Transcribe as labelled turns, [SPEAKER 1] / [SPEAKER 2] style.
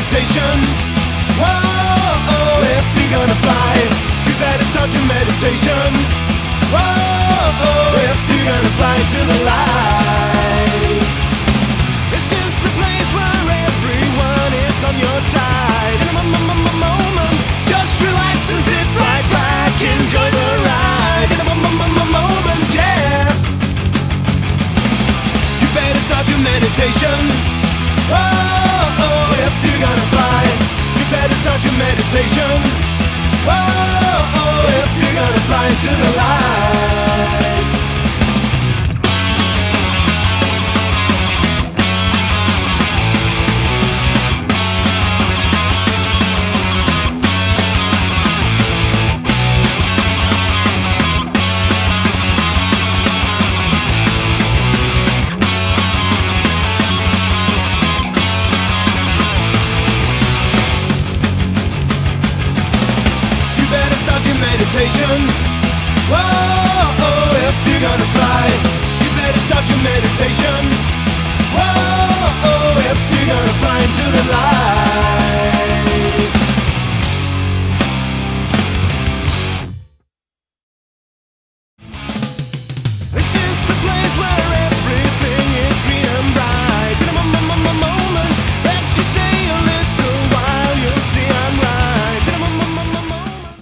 [SPEAKER 1] meditation. Whoa, if you're gonna fly, you better start your meditation. Whoa, if you're gonna fly to the light. This is a place where everyone is on your side. In a moment, just relax and sit right back, enjoy the ride. In a moment, yeah. You better start your meditation. Whoa, if you're gonna fly, you better start your meditation. Whoa, if you're gonna fly to the light. Meditation. Whoa, if you're gonna fly, you better start your meditation. Whoa, if you're gonna fly into the light.